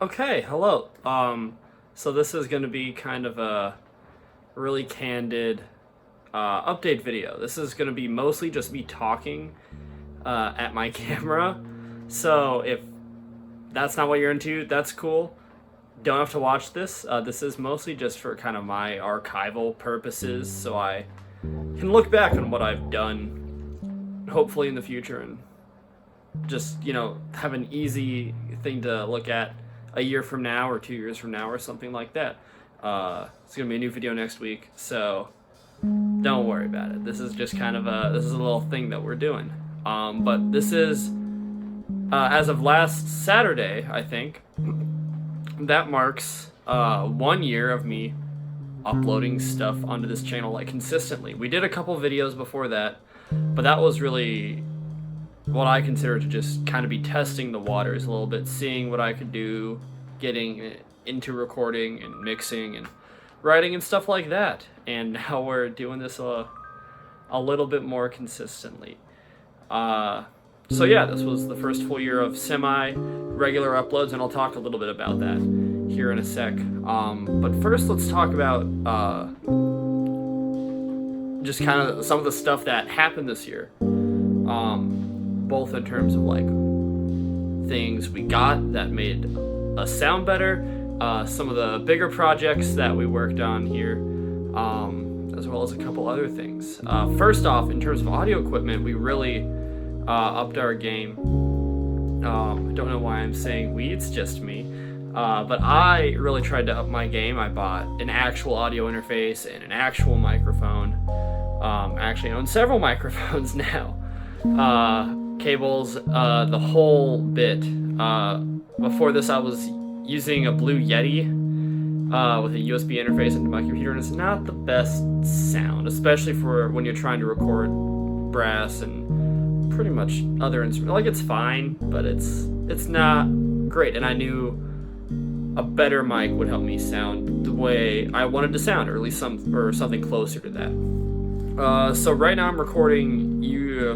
Okay, hello. So this is going to be kind of a really candid update video. This is going to be mostly just me talking at my camera. So if that's not what you're into, that's cool. Don't have to watch this. This is mostly just for kind of my archival purposes, so I can look back on what I've done, hopefully in the future, and just, have an easy thing to look at a year from now or 2 years from now or something like that. It's gonna be a new video next week, so don't worry about it. This is just kind of a little thing that we're doing. But this is as of last Saturday, I think. That marks 1 year of me uploading stuff onto this channel consistently. We did a couple videos before that, but that was really what I consider to just kind of be testing the waters a little bit, seeing what I could do, getting into recording and mixing and writing and stuff like that. And now we're doing this a little bit more consistently. So yeah, this was the first full year of semi-regular uploads, and I'll talk a little bit about that here in a sec. But first, let's talk about just kind of some of the stuff that happened this year. Both in terms of things we got that made us sound better, some of the bigger projects that we worked on here, as well as a couple other things. First off, in terms of audio equipment, we really upped our game. I don't know why I'm saying we, it's just me. But I really tried to up my game. I bought an actual audio interface and an actual microphone. Actually own several microphones now. Cables, the whole bit. Before this, I was using a Blue Yeti with a USB interface into my computer, and it's not the best sound, especially for when you're trying to record brass and pretty much other instruments. It's fine, but it's not great, and I knew a better mic would help me sound the way I wanted to sound, or at least something closer to that. So right now I'm recording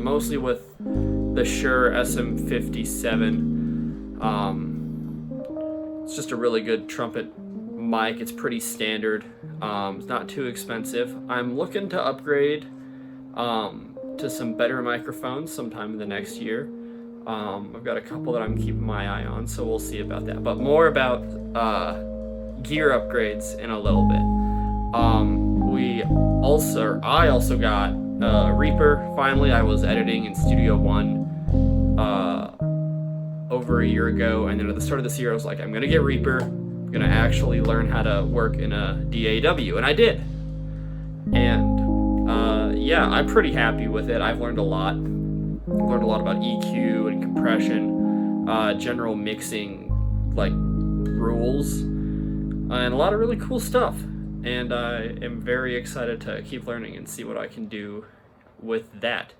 mostly with the Shure SM57. It's just a really good trumpet mic. It's pretty standard. It's not too expensive. I'm looking to upgrade to some better microphones sometime in the next year. I've got a couple that I'm keeping my eye on, so we'll see about that. But more about gear upgrades in a little bit. I also got Reaper. Finally, I was editing in Studio One over a year ago, and then at the start of this year I was like, I'm gonna get Reaper. I'm gonna actually learn how to work in a DAW, and I did. And yeah, I'm pretty happy with it. I've learned a lot. Learned a lot about EQ and compression, general mixing rules, and a lot of really cool stuff. And I am very excited to keep learning and see what I can do with that.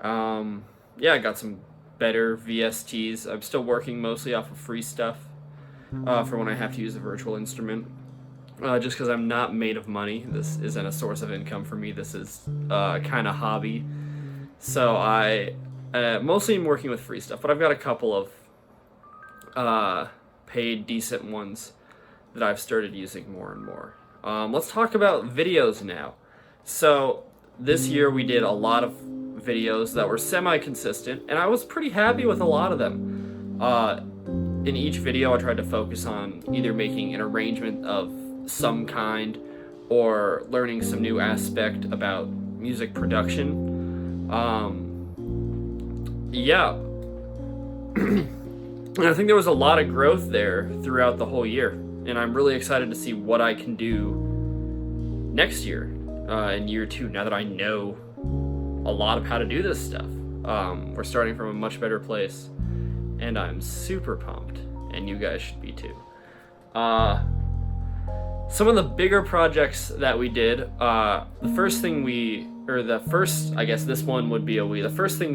Yeah, I got some better VSTs. I'm still working mostly off of free stuff for when I have to use a virtual instrument. Just because I'm not made of money. This isn't a source of income for me. This is kind of hobby. So I mostly am working with free stuff, but I've got a couple of paid decent ones that I've started using more and more. Let's talk about videos now. So this year we did a lot of videos that were semi-consistent, and I was pretty happy with a lot of them. In each video I tried to focus on either making an arrangement of some kind or learning some new aspect about music production. Yeah. And I think there was a lot of growth there throughout the whole year, and I'm really excited to see what I can do next year, in year 2, now that I know a lot of how to do this stuff. We're starting from a much better place, and I'm super pumped, and you guys should be too. Some of the bigger projects that we did, the first thing we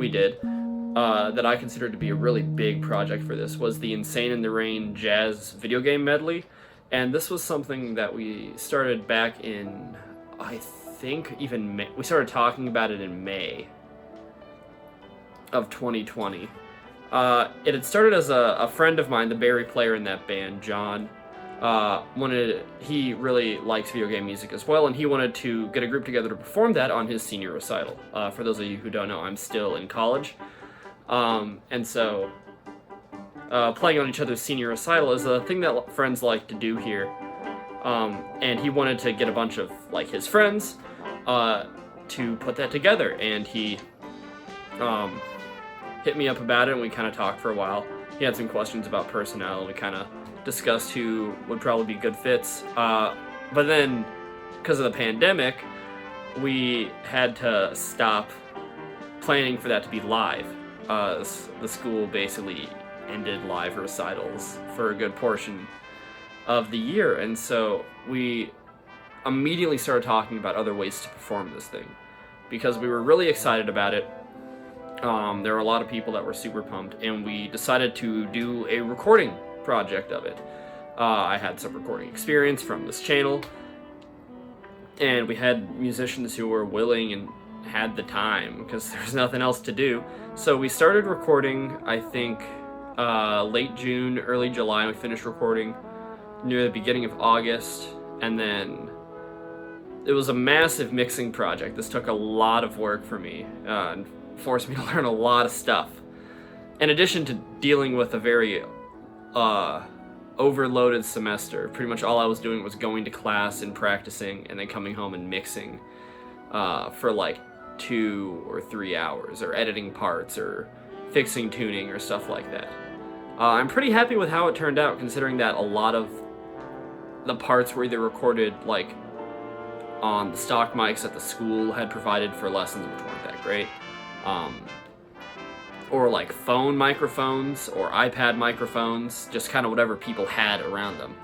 did that I considered to be a really big project for this was the Insane in the Rain jazz video game medley. And this was something that we started back in, I think, we started talking about it in May of 2020. It had started as a friend of mine, the Barry player in that band, John. He really likes video game music as well, and he wanted to get a group together to perform that on his senior recital. For those of you who don't know, I'm still in college, and so playing on each other's senior recital is a thing that friends like to do here. And he wanted to get a bunch of like his friends to put that together, and he hit me up about it, and we kind of talked for a while. He had some questions about personnel, and we kind of discussed who would probably be good fits. But then, because of the pandemic, we had to stop planning for that to be live. The school basically ended live recitals for a good portion of the year, and so we immediately started talking about other ways to perform this thing, because we were really excited about it. There were a lot of people that were super pumped, and we decided to do a recording project of it. I had some recording experience from this channel, and we had musicians who were willing and had the time, because there's nothing else to do. So we started recording, I think, late June, early July, and we finished recording near the beginning of August, and then it was a massive mixing project. This took a lot of work for me, and forced me to learn a lot of stuff. In addition to dealing with a very overloaded semester, pretty much all I was doing was going to class and practicing, and then coming home and mixing for like 2 or 3 hours, or editing parts, or fixing tuning, or stuff like that. I'm pretty happy with how it turned out, considering that a lot of the parts were either recorded like on the stock mics that the school had provided for lessons, which weren't that great, or like phone microphones or iPad microphones, just kind of whatever people had around them.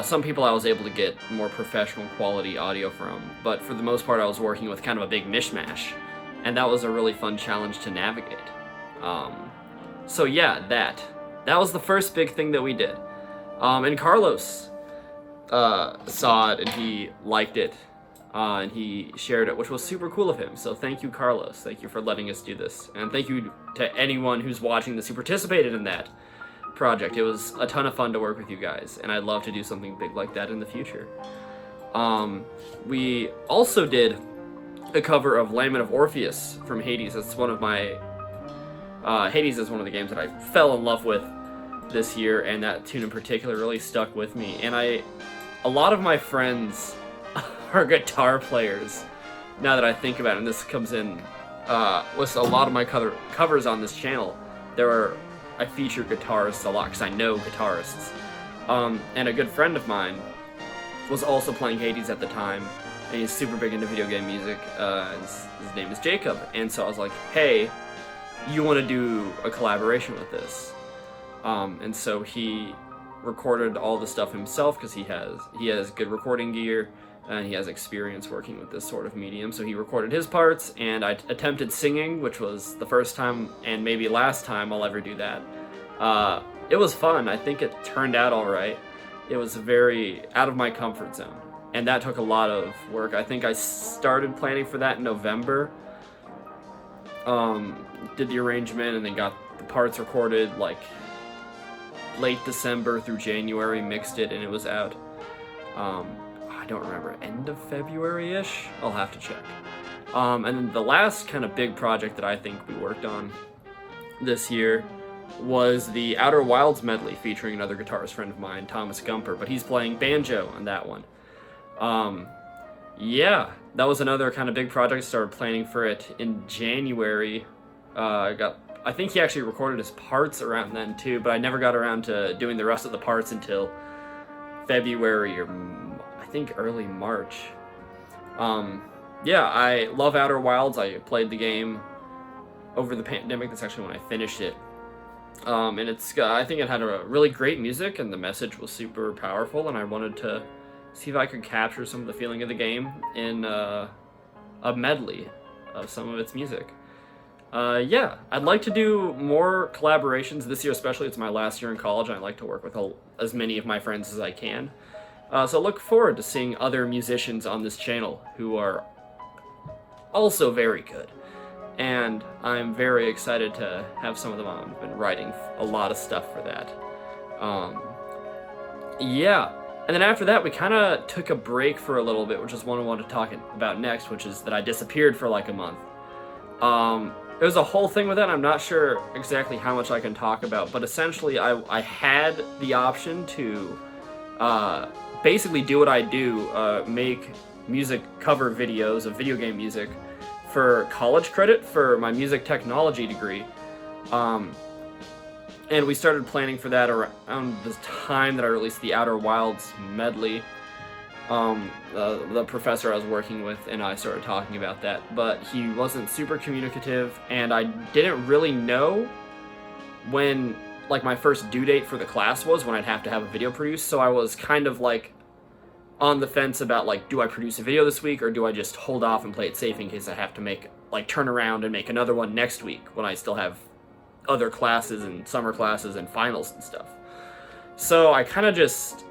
Some people I was able to get more professional quality audio from, but for the most part I was working with kind of a big mishmash, and that was a really fun challenge to navigate. So yeah, that was the first big thing that we did. And Carlos saw it, and he liked it, and he shared it, which was super cool of him. So thank you, Carlos. Thank you for letting us do this. And thank you to anyone who's watching this who participated in that project. It was a ton of fun to work with you guys, and I'd love to do something big like that in the future. We also did a cover of Lament of Orpheus from Hades. That's one of my... Hades is one of the games that I fell in love with this year, and that tune in particular really stuck with me. And a lot of my friends are guitar players, now that I think about it, and this comes in with a lot of my covers on this channel. I feature guitarists a lot because I know guitarists. And a good friend of mine was also playing Hades at the time, and he's super big into video game music. His name is Jacob, and so I was like, hey, you want to do a collaboration with this? And so he recorded all the stuff himself, because he has good recording gear, and he has experience working with this sort of medium. So he recorded his parts, and I attempted singing, which was the first time and maybe last time I'll ever do that. It was fun. I think it turned out all right. It was very out of my comfort zone, and that took a lot of work. I think I started planning for that in November, did the arrangement, and then got the parts recorded like late December through January, mixed it, and it was out. I don't remember, end of February-ish? I'll have to check. And then the last kind of big project that I think we worked on this year was the Outer Wilds medley, featuring another guitarist friend of mine, Thomas Gumper, but he's playing banjo on that one. Yeah, that was another kind of big project. I started planning for it in January. I think he actually recorded his parts around then too, but I never got around to doing the rest of the parts until February, or I think early March. Yeah, I love Outer Wilds. I played the game over the pandemic. That's actually when I finished it. And I think it had a really great music, and the message was super powerful, and I wanted to see if I could capture some of the feeling of the game in a medley of some of its music. Yeah, I'd like to do more collaborations this year, especially. It's my last year in college, and I like to work with as many of my friends as I can. So look forward to seeing other musicians on this channel who are also very good. and I'm very excited to have some of them on. I've been writing a lot of stuff for that. Yeah, and then after that we kind of took a break for a little bit, which is one I wanted to talk about next, which is that I disappeared for like a month. There's a whole thing with that. I'm not sure exactly how much I can talk about, but essentially I had the option to basically do what I do, make music cover videos of video game music for college credit for my music technology degree. And we started planning for that around the time that I released the Outer Wilds medley. The professor I was working with and I started talking about that, but he wasn't super communicative, and I didn't really know when like my first due date for the class was, when I'd have to have a video produced. So I was kind of like on the fence about like, do I produce a video this week or do I just hold off and play it safe in case I have to turn around and make another one next week when I still have other classes and summer classes and finals and stuff. So I kind of just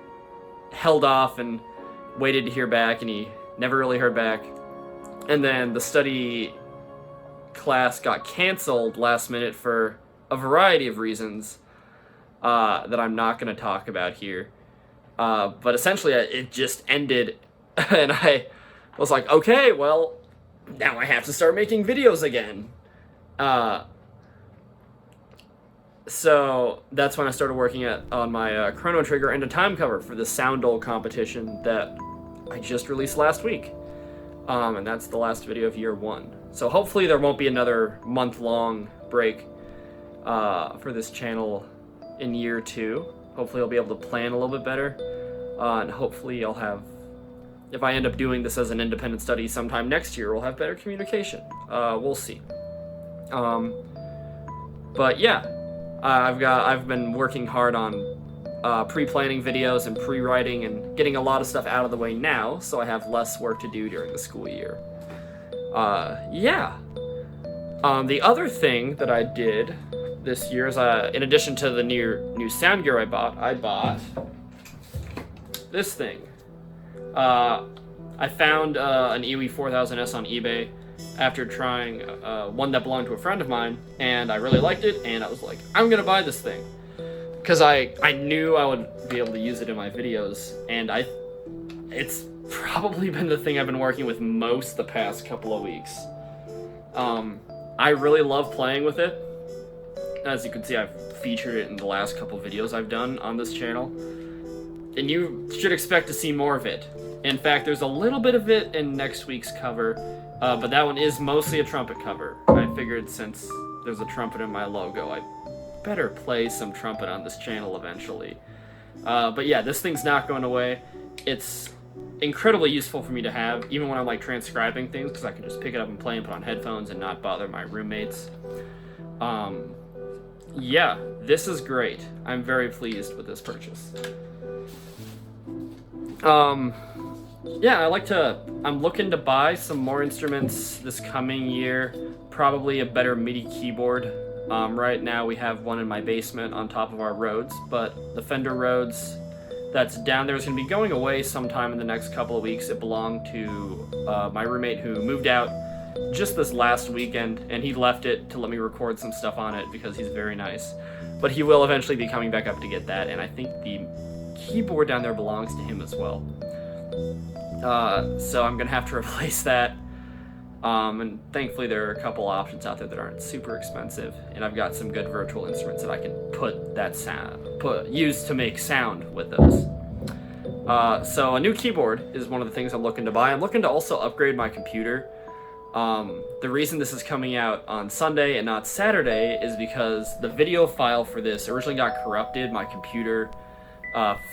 held off and waited to hear back, and he never really heard back. And then the study class got canceled last minute for a variety of reasons that I'm not going to talk about here. But essentially it just ended, and I was like, okay, well, now I have to start making videos again. So that's when I started working on my Chrono Trigger and a time cover for the Soundole competition that I just released last week. And that's the last video of year 1. So hopefully there won't be another month-long break for this channel in year 2. Hopefully I'll be able to plan a little bit better. And hopefully I'll have, if I end up doing this as an independent study sometime next year, we'll have better communication. We'll see. But yeah. I've been working hard on pre-planning videos and pre-writing and getting a lot of stuff out of the way now, so I have less work to do during the school year. Yeah. The other thing that I did this year is, in addition to the new sound gear I bought this thing. I found an EWI 4000S on eBay after trying one that belonged to a friend of mine, and I really liked it, and I was like, I'm gonna buy this thing. Because I knew I would be able to use it in my videos, and it's probably been the thing I've been working with most the past couple of weeks. I really love playing with it. As you can see, I've featured it in the last couple videos I've done on this channel, and you should expect to see more of it. In fact, there's a little bit of it in next week's cover, but that one is mostly a trumpet cover. I figured since there's a trumpet in my logo, I better play some trumpet on this channel eventually. But yeah, this thing's not going away. It's incredibly useful for me to have, even when I'm like transcribing things, because I can just pick it up and play and put on headphones and not bother my roommates. Yeah, this is great. I'm very pleased with this purchase. Yeah, I'm looking to buy some more instruments this coming year, probably a better MIDI keyboard. Right now we have one in my basement on top of our Rhodes, but the Fender Rhodes that's down there is going to be going away sometime in the next couple of weeks. It belonged to my roommate who moved out just this last weekend, and he left it to let me record some stuff on it because he's very nice. But he will eventually be coming back up to get that, and I think the keyboard down there belongs to him as well. So I'm going to have to replace that. And thankfully there are a couple options out there that aren't super expensive, and I've got some good virtual instruments that I can use to make sound with those. So a new keyboard is one of the things I'm looking to buy. I'm looking to also upgrade my computer. The reason this is coming out on Sunday and not Saturday is because the video file for this originally got corrupted. My computer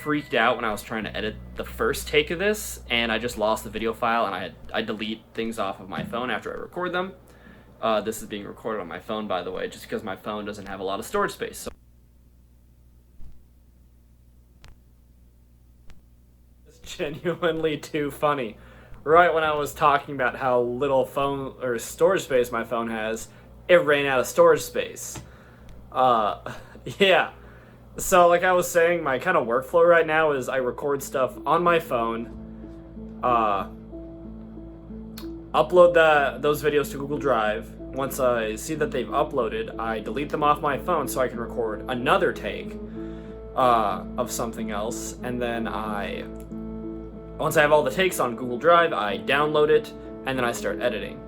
freaked out when I was trying to edit the first take of this, and I just lost the video file, and I delete things off of my phone after I record them. This is being recorded on my phone, by the way, just because my phone doesn't have a lot of storage space. So it's genuinely too funny. Right when I was talking about how little phone or storage space my phone has, it ran out of storage space. Yeah. So like I was saying, my kind of workflow right now is I record stuff on my phone, upload those videos to Google Drive, once I see that they've uploaded, I delete them off my phone so I can record another take of something else, and then once I have all the takes on Google Drive, I download it, and then I start editing.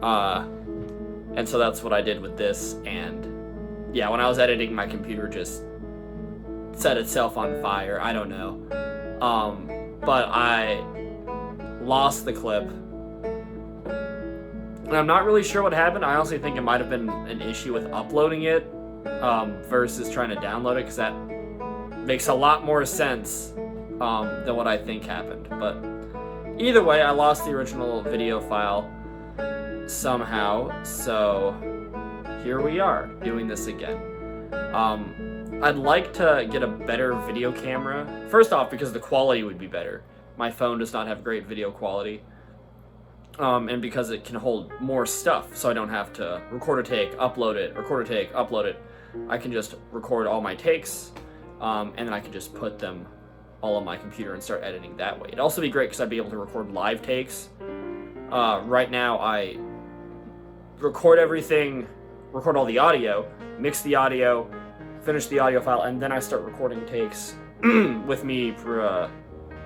And so that's what I did with this, and yeah, when I was editing, my computer just set itself on fire. I don't know. But I lost the clip. And I'm not really sure what happened. I honestly think it might have been an issue with uploading it versus trying to download it, because that makes a lot more sense than what I think happened. But either way, I lost the original video file somehow, so here we are doing this again. I'd like to get a better video camera. First off, because the quality would be better. My phone does not have great video quality. And because it can hold more stuff, so I don't have to record a take, upload it, record a take, upload it. I can just record all my takes, and then I can just put them all on my computer and start editing that way. It'd also be great because I'd be able to record live takes. Right now, I record everything, record all the audio, mix the audio, finish the audio file, and then I start recording takes with me for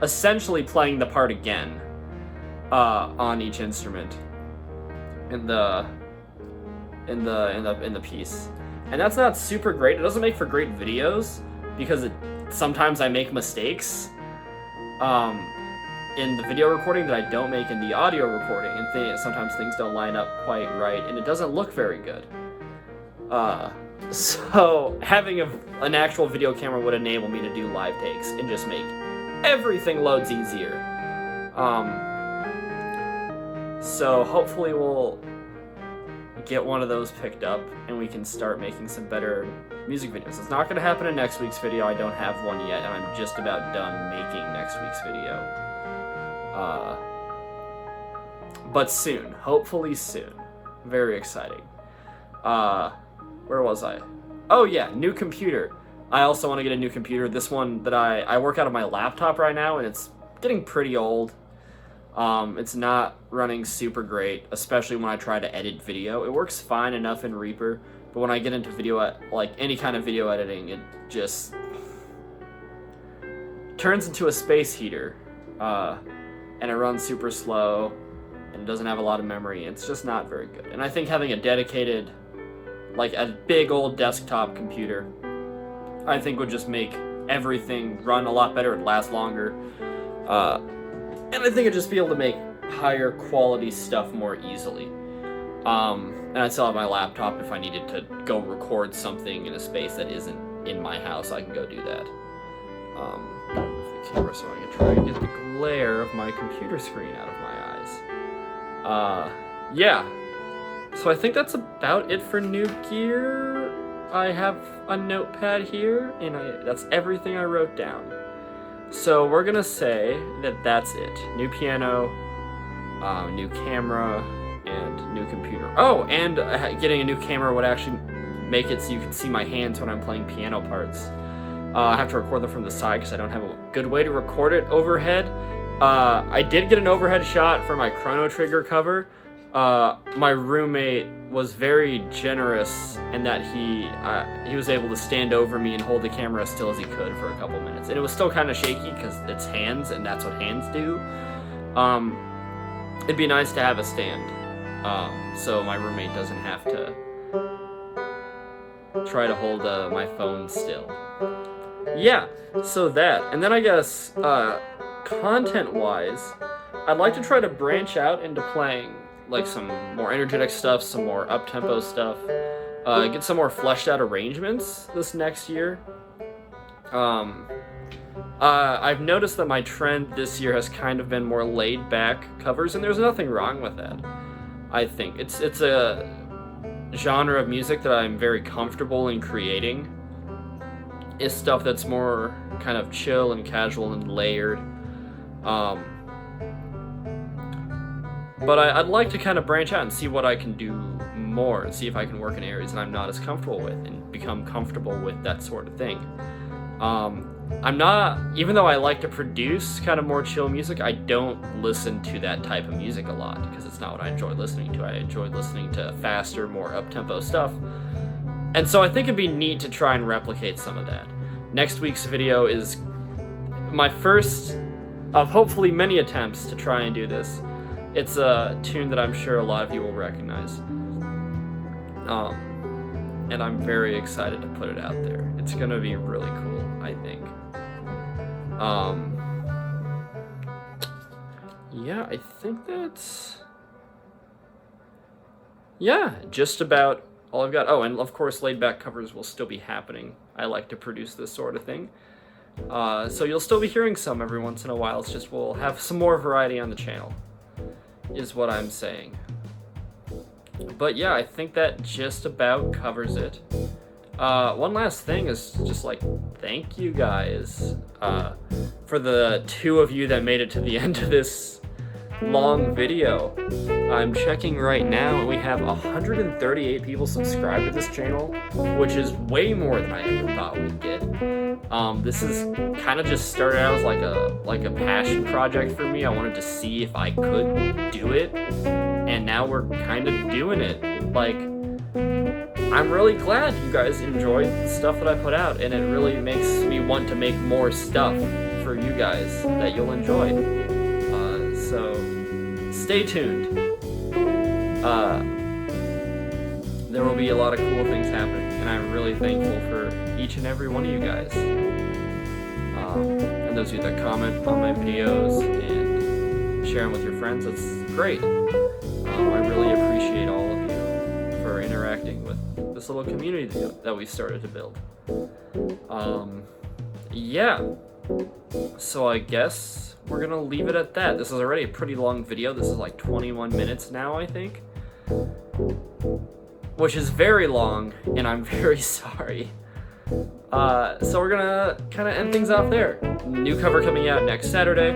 essentially playing the part again. On each instrument in the piece, and that's not super great. It doesn't make for great videos because sometimes I make mistakes in the video recording that I don't make in the audio recording, and sometimes things don't line up quite right, and it doesn't look very good. So having an actual video camera would enable me to do live takes and just make everything loads easier. So hopefully we'll get one of those picked up and we can start making some better music videos. It's not going to happen in next week's video. I don't have one yet, and I'm just about done making next week's video. But soon. Hopefully soon. Very exciting. Where was I? Oh yeah, new computer. I also want to get a new computer. This one that I work out of my laptop right now, and it's getting pretty old. It's not running super great, especially when I try to edit video. It works fine enough in Reaper, but when I get into video, like any kind of video editing, it just turns into a space heater, and it runs super slow, and it doesn't have a lot of memory. It's just not very good. And I think having a dedicated, like a big old desktop computer, I think would just make everything run a lot better and last longer. And I think I'd just be able to make higher quality stuff more easily. And I still have my laptop if I needed to go record something in a space that isn't in my house. I can go do that. With the camera, so I can try to get the glare of my computer screen out of my eyes. Yeah. So I think that's about it for new gear. I have a notepad here, and that's everything I wrote down. So we're gonna say that that's it. New piano, new camera, and new computer. Oh, and getting a new camera would actually make it so you can see my hands when I'm playing piano parts. I have to record them from the side because I don't have a good way to record it overhead. I did get an overhead shot for my Chrono Trigger cover. My roommate was very generous in that he was able to stand over me and hold the camera as still as he could for a couple minutes. And it was still kind of shaky because it's hands, and that's what hands do. It'd be nice to have a stand, so my roommate doesn't have to try to hold my phone still. Yeah, so that. And then I guess, content-wise, I'd like to try to branch out into playing like some more energetic stuff, some more up-tempo stuff, get some more fleshed out arrangements this next year. I've noticed that my trend this year has kind of been more laid-back covers, and there's nothing wrong with that. I think it's a genre of music that I'm very comfortable in creating. Is stuff that's more kind of chill and casual and layered. But I'd like to kind of branch out and see what I can do more, and see if I can work in areas that I'm not as comfortable with and become comfortable with that sort of thing. I'm not, even though I like to produce kind of more chill music, I don't listen to that type of music a lot because it's not what I enjoy listening to. I enjoy listening to faster, more up-tempo stuff. And so I think it'd be neat to try and replicate some of that. Next week's video is my first of hopefully many attempts to try and do this. It's a tune that I'm sure a lot of you will recognize. And I'm very excited to put it out there. It's gonna be really cool, I think. Yeah, I think that's... yeah, just about all I've got. Oh, and of course, laid back covers will still be happening. I like to produce this sort of thing. So you'll still be hearing some every once in a while. It's just we'll have some more variety on the channel, is what I'm saying. But yeah, I think that just about covers it. One last thing is just like, thank you guys for the 2 of you that made it to the end of this long video. I'm checking right now and we have 138 people subscribed to this channel, which is way more than I ever thought we'd get. This is kind of just started out as like a passion project for me. I wanted to see if I could do it, and now we're kind of doing it. Like, I'm really glad you guys enjoyed the stuff that I put out, and it really makes me want to make more stuff for you guys that you'll enjoy. So stay tuned. There will be a lot of cool things happening, and I'm really thankful for each and every one of you guys. And those of you that comment on my videos and share them with your friends, that's great. I really appreciate all of you for interacting with this little community that we started to build. Yeah. So I guess we're gonna leave it at that. This is already a pretty long video. This is like 21 minutes now, I think. Which is very long, and I'm very sorry. So we're gonna kind of end things off there. New cover coming out next Saturday,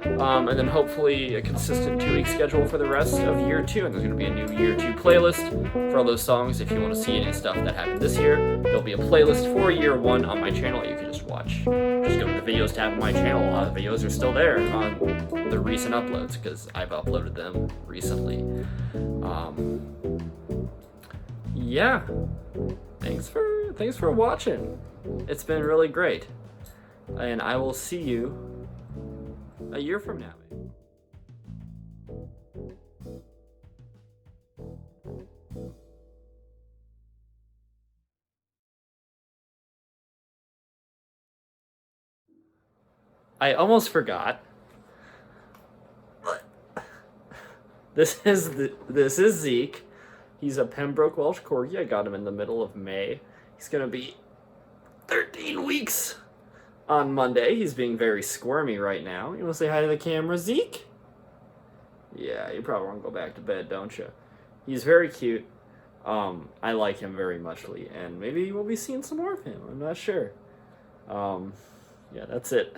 and then hopefully a consistent 2-week schedule for the rest of year 2. And there's gonna be a new year 2 playlist for all those songs. If you want to see any stuff that happened this year, there'll be a playlist for year 1 on my channel. You can just watch. Just go to the videos tab on my channel. A lot of videos are still there on the recent uploads because I've uploaded them recently. Yeah. Thanks for watching. It's been really great. And I will see you a year from now. I almost forgot. This is Zeke. He's a Pembroke Welsh Corgi. I got him in the middle of May. He's gonna be 13 weeks on Monday. He's being very squirmy right now. You wanna say hi to the camera, Zeke? Yeah, you probably wanna go back to bed, don't you? He's very cute. I like him very muchly, and maybe we'll be seeing some more of him. I'm not sure. Yeah, that's it.